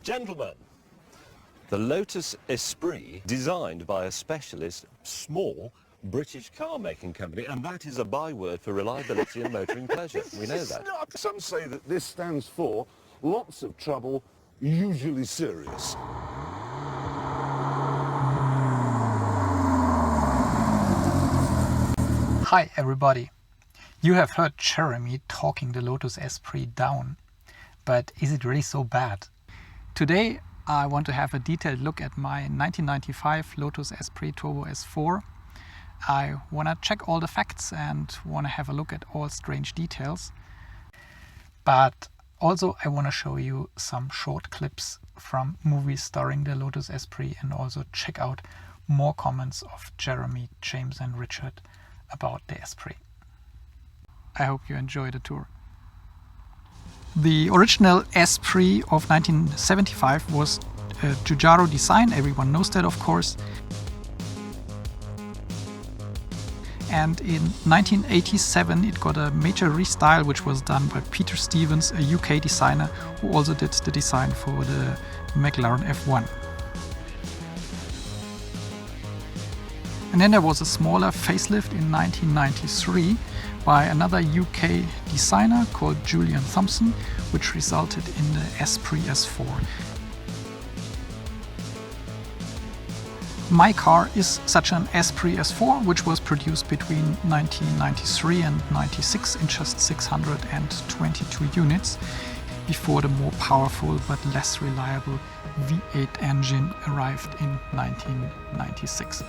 Gentlemen, the Lotus Esprit, designed by a specialist, small British car-making company, and that is a byword for reliability and motoring pleasure. We know that. Some say that this stands for lots of trouble, usually serious. Hi everybody. You have heard Jeremy talking the Lotus Esprit down, but is it really so bad? Today I want to have a detailed look at my 1995 Lotus Esprit Turbo S4. I want to check all the facts and want to have a look at all strange details. But also I want to show you some short clips from movies starring the Lotus Esprit and also check out more comments of Jeremy, James and Richard about the Esprit. I hope you enjoy the tour. The original Esprit of 1975 was a Giugiaro design, everyone knows that of course. And in 1987 it got a major restyle which was done by Peter Stevens, a UK designer who also did the design for the McLaren F1. And then there was a smaller facelift in 1993 by another UK designer called Julian Thompson, which resulted in the Esprit S4. My car is such an Esprit S4, which was produced between 1993 and 96 in just 622 units, before the more powerful but less reliable V8 engine arrived in 1996.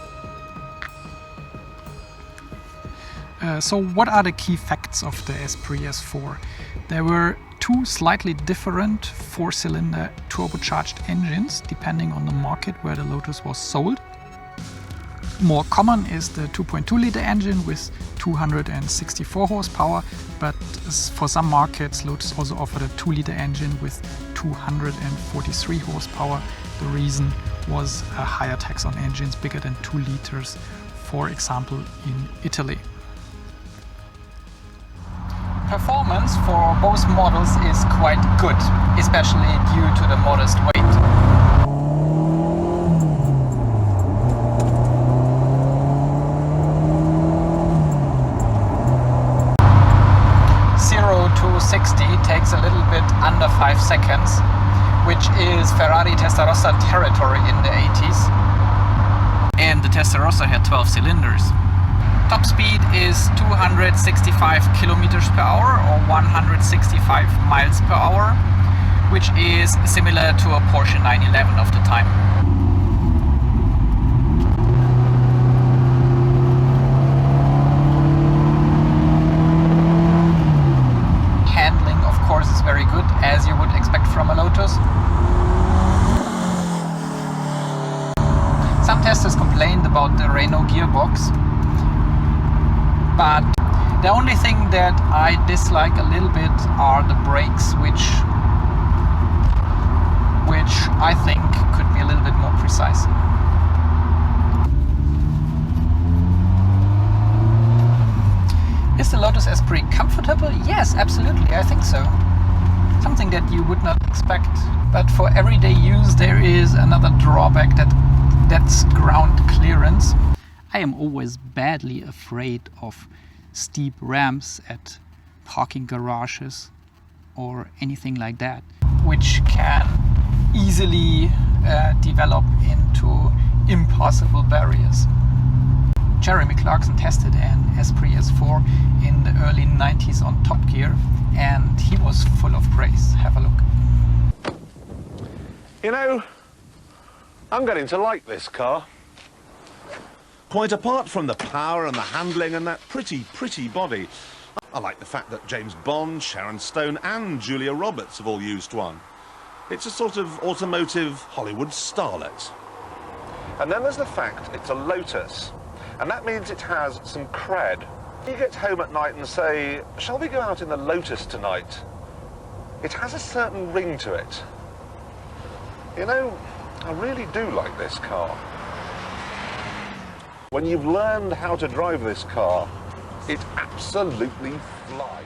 So what are the key facts of the Esprit S4? There were two slightly different four-cylinder turbocharged engines depending on the market where the Lotus was sold. More common is the 2.2-liter engine with 264 horsepower, but for some markets Lotus also offered a 2-liter engine with 243 horsepower. The reason was a higher tax on engines bigger than 2 liters, for example in Italy. Performance for both models is quite good, especially due to the modest weight. To 60 takes a little bit under 5 seconds, which is Ferrari Testarossa territory in the 80s. And the Testarossa had 12 cylinders. Top speed is 265 kilometers per hour or 165 miles per hour, which is similar to a Porsche 911 of the time. Handling, of course, is very good, as you would expect from a Lotus. Some testers complained about the Renault gearbox, but the only thing that I dislike a little bit are the brakes, which I think could be a little bit more precise. Is the Lotus Esprit comfortable? Yes, absolutely, I think so. Something that you would not expect. But for everyday use there is another drawback, that's ground clearance. I am always badly afraid of steep ramps at parking garages or anything like that, which can easily develop into impassable barriers. Jeremy Clarkson tested an Esprit S4 in the early 90s on Top Gear and he was full of praise. Have a look. You know, I'm getting to like this car. Quite apart from the power and the handling and that pretty body, I like the fact that James Bond, Sharon Stone and Julia Roberts have all used one. It's a sort of automotive Hollywood starlet. And then there's the fact it's a Lotus, and that means it has some cred. You get home at night and say, shall we go out in the Lotus tonight? It has a certain ring to it. You know, I really do like this car. When you've learned how to drive this car, it absolutely flies.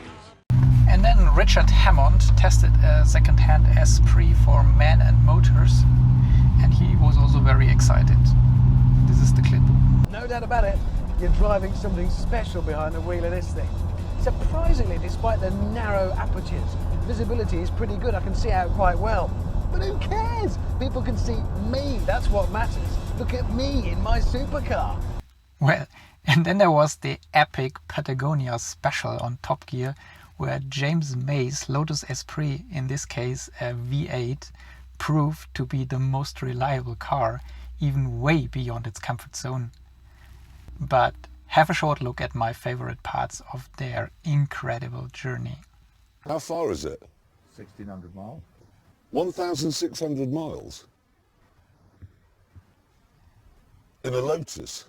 And then Richard Hammond tested a second-hand Esprit for men and motors, and he was also very excited. This is the clip. No doubt about it, you're driving something special behind the wheel of this thing. Surprisingly, despite the narrow apertures, visibility is pretty good. I can see out quite well. But who cares? People can see me, that's what matters. Look at me in my supercar. Well, and then there was the epic Patagonia special on Top Gear, where James May's Lotus Esprit, in this case a V8, proved to be the most reliable car, even way beyond its comfort zone. But have a short look at my favorite parts of their incredible journey. How far is it? 1,600 miles. 1,600 miles? In a Lotus?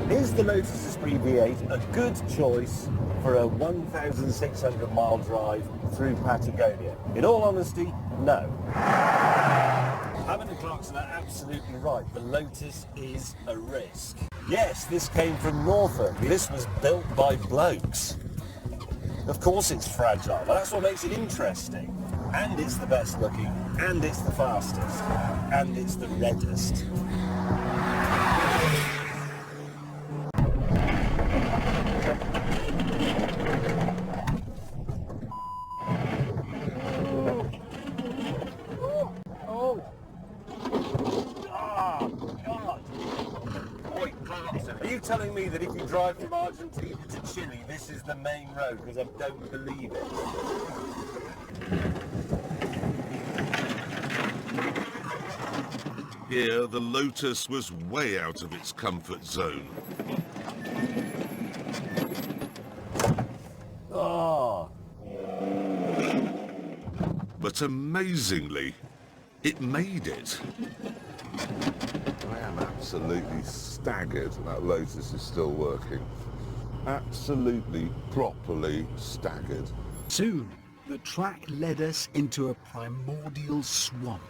Is the Lotus Esprit V8 a good choice for a 1,600 mile drive through Patagonia? In all honesty, no. Hammond and Clarkson are absolutely right. The Lotus is a risk. Yes, this came from Norfolk. This was built by blokes. Of course it's fragile, but that's what makes it interesting. And it's the best looking, and it's the fastest, and it's the reddest. Are you telling me that if you drive from Argentina to Chile, this is the main road? Because I don't believe it. Here, the Lotus was way out of its comfort zone. Oh. But amazingly, it made it. I am absolutely staggered that Lotus is still working. Absolutely, properly staggered. Soon, the track led us into a primordial swamp.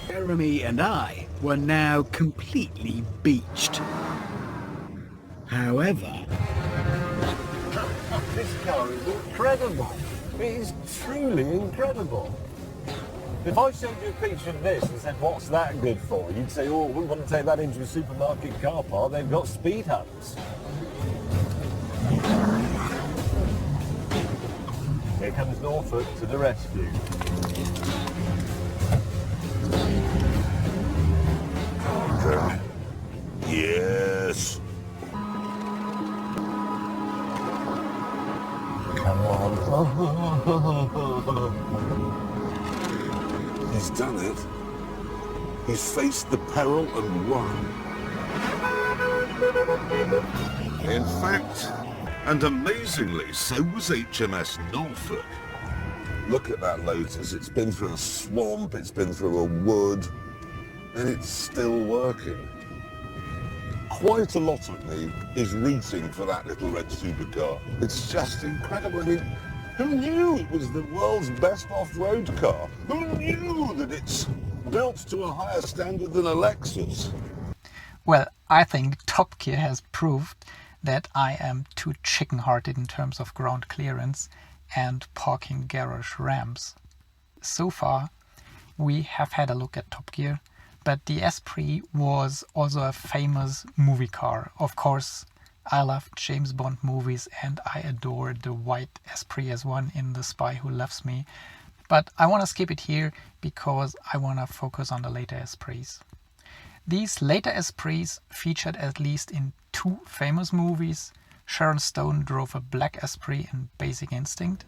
Jeremy and I were now completely beached. However, This car is incredible. It is truly incredible. If I showed you a picture of this and said, what's that good for? You'd say, oh, I wouldn't want to take that into a supermarket car park. They've got speed humps. Here comes Norfolk to the rescue. Okay. Yes. Come on. He's done it. He's faced the peril and won. In fact, and amazingly, so was HMS Norfolk. Look at that Lotus. It's been through a swamp, it's been through a wood, and it's still working. Quite a lot of me is rooting for that little red supercar. It's just incredible. I mean, who knew it was the world's best off-road car? Who knew that it's built to a higher standard than a Lexus? Well, I think Top Gear has proved that I am too chicken-hearted in terms of ground clearance and parking garage ramps. So far, we have had a look at Top Gear, but the Esprit was also a famous movie car. Of course, I love James Bond movies and I adore the white Esprit S1 in The Spy Who Loves Me. But I want to skip it here because I want to focus on the later Esprits. These later Esprits featured at least in 2 famous movies. Sharon Stone drove a black Esprit in Basic Instinct.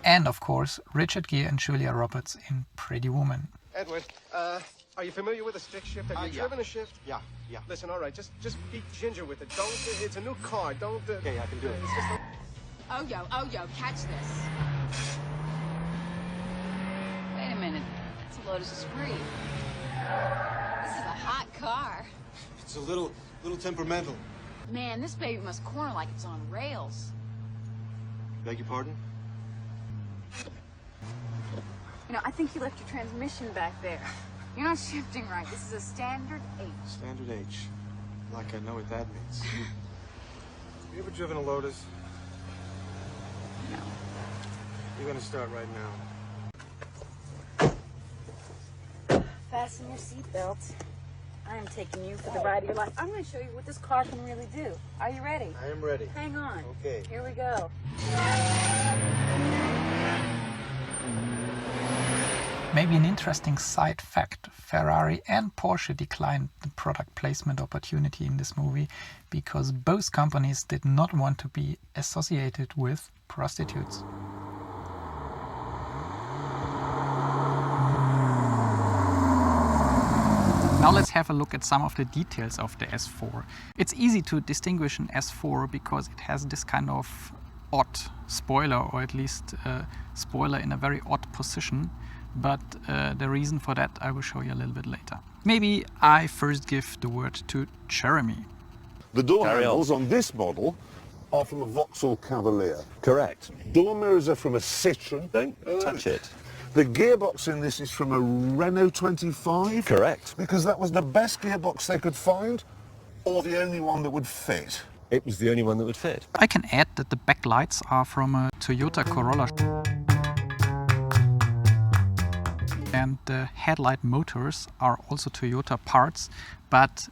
And of course, Richard Gere and Julia Roberts in Pretty Woman. Edward, are you familiar with a stick shift? Have you driven a shift? Yeah. Listen, all right, just be ginger with it. Don't, it's a new car. Don't, okay, I can do it. It's just Oh yo, catch this. Wait a minute, it's a Lotus Esprit. This is a hot car. it's a little temperamental. Man, this baby must corner like it's on rails. Beg your pardon? You know, I think you left your transmission back there. You're not shifting right. This is a standard H. Standard H. Like I know what that means. You ever driven a Lotus? No. You're gonna start right now. Fasten your seatbelt. I am taking you for the ride of your life. I'm going to show you what this car can really do. Are you ready? I am ready. Hang on. Okay. Here we go. Maybe an interesting side fact, Ferrari and Porsche declined the product placement opportunity in this movie because both companies did not want to be associated with prostitutes. Now let's have a look at some of the details of the S4. It's easy to distinguish an S4 because it has this kind of odd spoiler, or at least a spoiler in a very odd position. But the reason for that I will show you a little bit later. Maybe I first give the word to Jeremy. The door handles on this model are from a Vauxhall Cavalier. Correct. Door mirrors are from a Citroen. Don't touch it. The gearbox in this is from a Renault 25. Correct. Because that was the best gearbox they could find, or the only one that would fit. It was the only one that would fit. I can add that the backlights are from a Toyota Corolla. And the headlight motors are also Toyota parts, but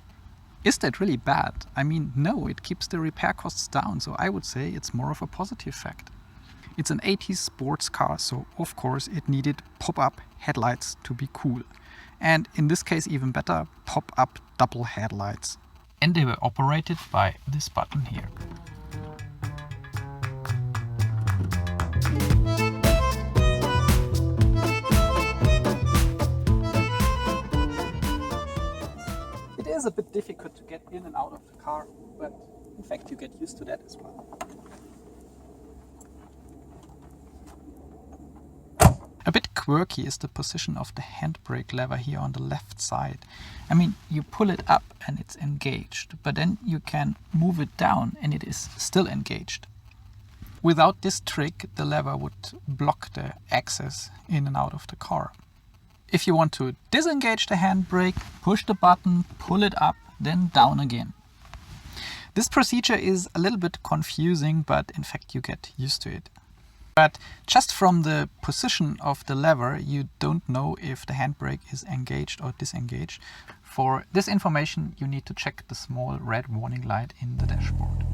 is that really bad? I mean, no, it keeps the repair costs down, so I would say it's more of a positive fact. It's an 80s sports car, so of course it needed pop-up headlights to be cool. And in this case even better, pop-up double headlights. And they were operated by this button here. It is a bit difficult to get in and out of the car, but in fact you get used to that as well. A bit quirky is the position of the handbrake lever here on the left side. I mean, you pull it up and it's engaged, but then you can move it down and it is still engaged. Without this trick, the lever would block the access in and out of the car. If you want to disengage the handbrake, push the button, pull it up, then down again. This procedure is a little bit confusing, but in fact you get used to it. But just from the position of the lever, you don't know if the handbrake is engaged or disengaged. For this information, you need to check the small red warning light in the dashboard.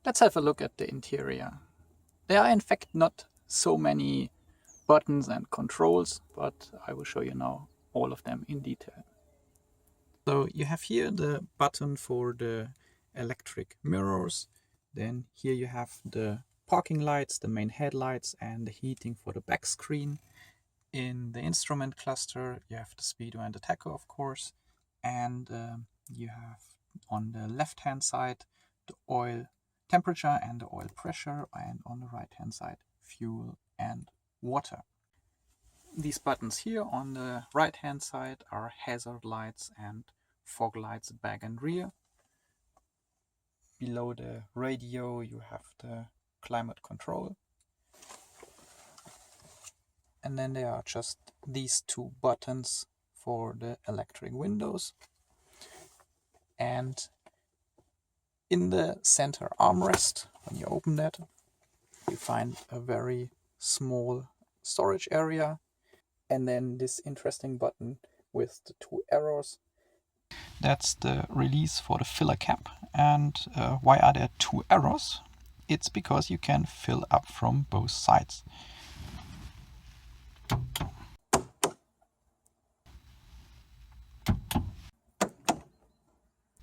Let's have a look at the interior. There are in fact not so many buttons and controls, but I will show you now all of them in detail. So you have here the button for the electric mirrors. Then here you have the parking lights, the main headlights, and the heating for the back screen. In the instrument cluster you have the speedo and the tacho, of course, and you have on the left hand side the oil temperature and the oil pressure, and on the right hand side fuel and water. These buttons here on the right hand side are hazard lights and fog lights back and rear. Below the radio you have the climate control. And then there are just these two buttons for the electric windows. And in the center armrest, when you open that, you find a very small storage area, and then this interesting button with the two arrows. That's the release for the filler cap. And why are there two arrows? It's because you can fill up from both sides.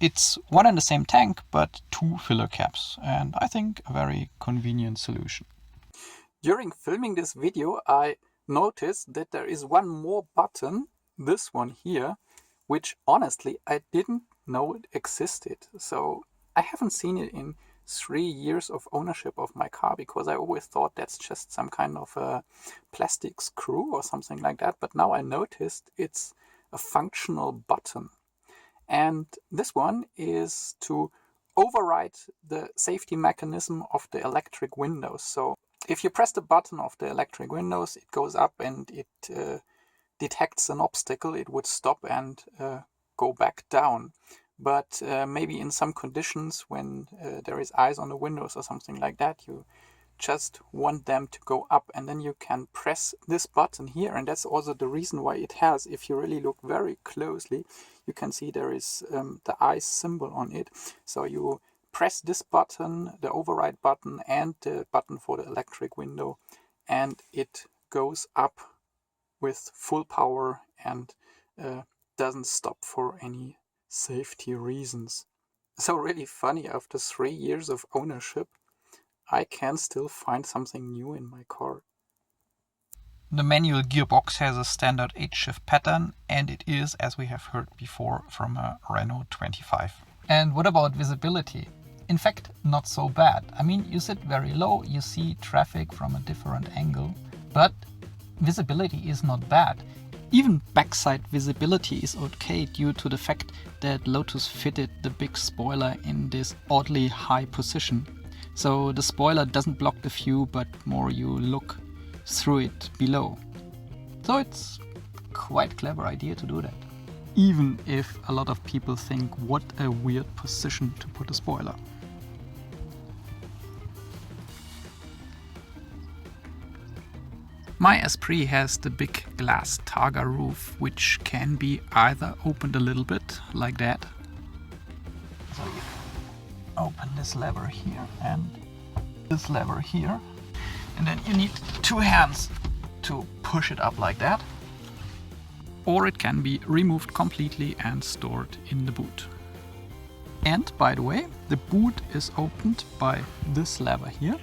It's one and the same tank, but 2 filler caps, and I think a very convenient solution. During filming this video, I noticed that there is one more button, this one here, which honestly I didn't know it existed. So I haven't seen it in 3 years of ownership of my car, because I always thought that's just some kind of a plastic screw or something like that. But now I noticed it's a functional button. And this one is to override the safety mechanism of the electric windows. So if you press the button of the electric windows, it goes up and it detects an obstacle. It would stop and go back down. But maybe in some conditions when there is ice on the windows or something like that, you just want them to go up, and then you can press this button here. And that's also the reason why it has, if you really look very closely, you can see there is the ice symbol on it. So you press this button, the override button, and the button for the electric window, and it goes up with full power and doesn't stop for any safety reasons. So really funny, after 3 years of ownership, I can still find something new in my car. The manual gearbox has a standard 8-shift pattern, and it is, as we have heard before, from a Renault 25. And what about visibility? In fact, not so bad. I mean, you sit very low, you see traffic from a different angle, but visibility is not bad. Even backside visibility is okay due to the fact that Lotus fitted the big spoiler in this oddly high position. So the spoiler doesn't block the view, but more you look through it below. So it's quite a clever idea to do that. Even if a lot of people think what a weird position to put a spoiler. My Esprit has the big glass Targa roof, which can be either opened a little bit, like that. So you open this lever here and this lever here. And then you need 2 hands to push it up like that. Or it can be removed completely and stored in the boot. And by the way, the boot is opened by this lever here.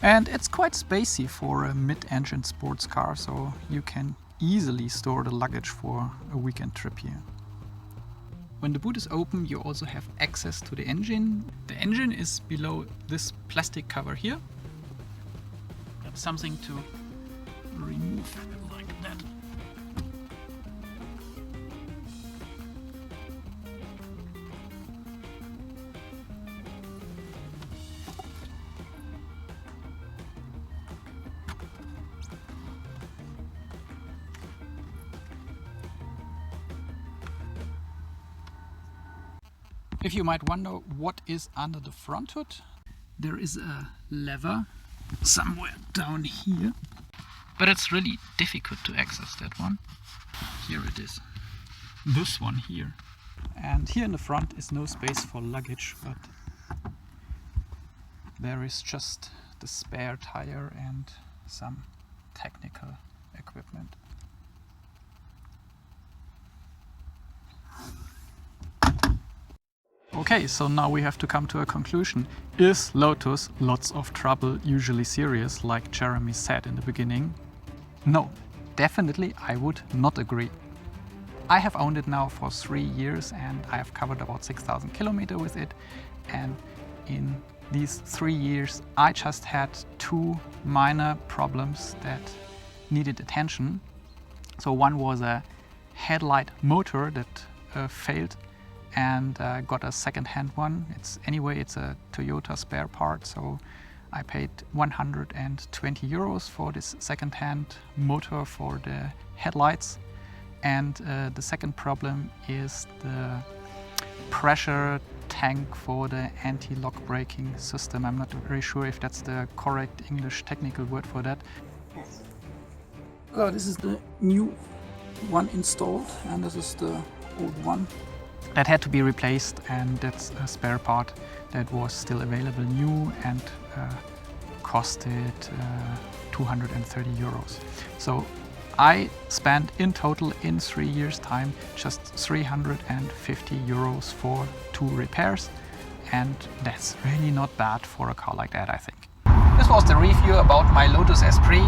And it's quite spacey for a mid-engine sports car, so you can easily store the luggage for a weekend trip here. When the boot is open, you also have access to the engine. The engine is below this plastic cover here. That's something to remove like that. If you might wonder what is under the front hood, there is a lever somewhere down here, but it's really difficult to access that one. Here it is, this one here. And here in the front is no space for luggage, but there is just the spare tire and some technical equipment. Okay, so now we have to come to a conclusion. Is Lotus lots of trouble usually serious, like Jeremy said in the beginning? No, definitely I would not agree. I have owned it now for 3 years and I have covered about 6,000 kilometers with it. And in these 3 years I just had 2 minor problems that needed attention. So one was a headlight motor that failed, and got a second-hand one. It's a Toyota spare part, so I paid 120 euros for this second-hand motor for the headlights. And the second problem is the pressure tank for the anti-lock braking system. I'm not very sure if that's the correct English technical word for that. So this is the new one installed, and this is the old one that had to be replaced, and that's a spare part that was still available new and costed 230 euros. So I spent in total in 3 years time just 350 euros for 2 repairs, and that's really not bad for a car like that, I think. This was the review about my Lotus Esprit.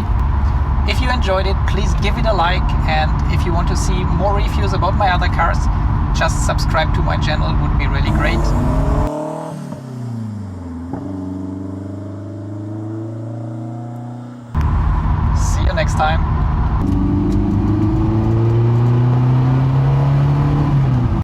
If you enjoyed it, please give it a like, and if you want to see more reviews about my other cars, just subscribe to my channel, it would be really great. See you next time.